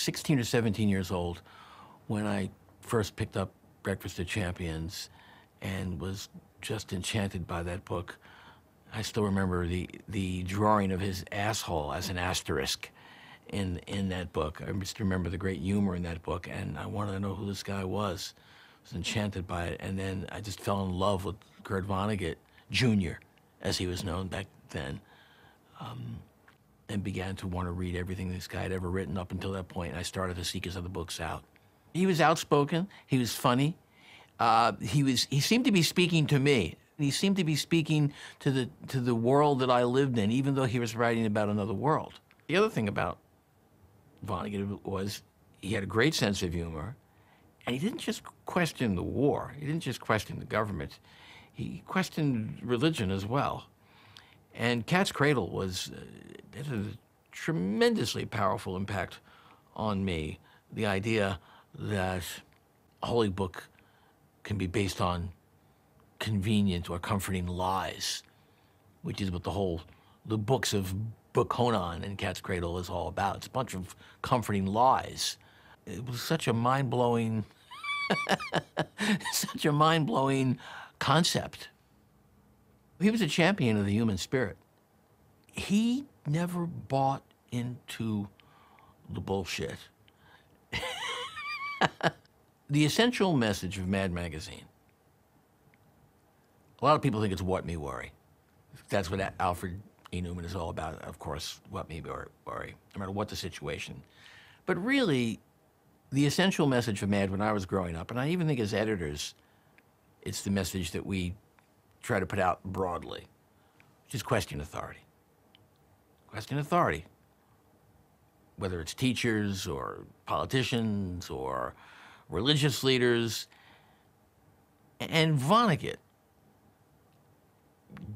16 or 17 years old when I first picked up Breakfast of Champions and was just enchanted by that book. I still remember the drawing of his asshole as an asterisk in that book. I just remember the great humor in that book, and I wanted to know who this guy was. I was enchanted by it, and then I just fell in love with Kurt Vonnegut Jr., as he was known back then, and began to want to read everything this guy had ever written up until that point. And I started to seek his other books out. He was outspoken. He was funny. He seemed to be speaking to me. He seemed to be speaking to the world that I lived in, even though he was writing about another world. The other thing about Vonnegut was he had a great sense of humor, and he didn't just question the war. He didn't just question the government. He questioned religion as well. And Cat's Cradle had a tremendously powerful impact on me. The idea that a holy book can be based on convenient or comforting lies, which is what the books of Book-Conan and Cat's Cradle is all about. It's a bunch of comforting lies. It was such a mind-blowing, such a mind-blowing concept. He was a champion of the human spirit. He never bought into the bullshit. The essential message of Mad Magazine, a lot of people think it's What Me Worry. That's what Alfred E. Newman is all about, of course, What Me Worry, no matter what the situation. But really, the essential message of Mad when I was growing up, and I even think as editors, it's the message that we try to put out broadly, which is question authority. Question authority. Whether it's teachers or politicians or religious leaders. And Vonnegut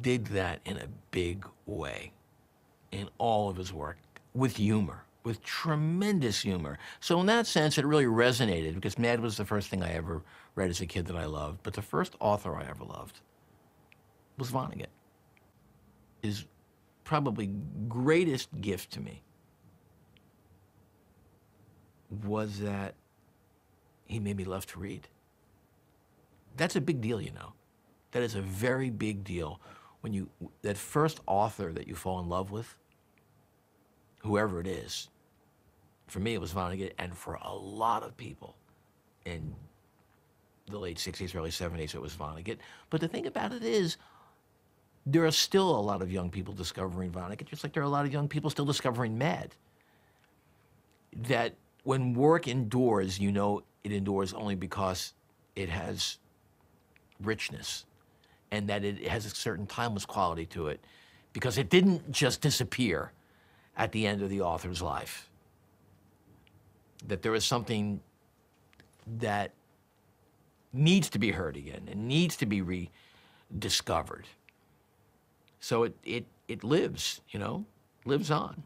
did that in a big way in all of his work, with humor, with tremendous humor. So in that sense, it really resonated, because Mad was the first thing I ever read as a kid that I loved, but the first author I ever loved was Vonnegut. His probably greatest gift to me was that he made me love to read. That's a big deal, you know. That is a very big deal when that first author that you fall in love with, whoever it is. For me, it was Vonnegut, and for a lot of people in the late 60s, early 70s, it was Vonnegut. But the thing about it is, there are still a lot of young people discovering Vonnegut, just like there are a lot of young people still discovering Mad. That when work endures, you know it endures only because it has richness, and that it has a certain timeless quality to it, because it didn't just disappear at the end of the author's life. That there is something that needs to be heard again and needs to be rediscovered. So it lives, you know, lives on.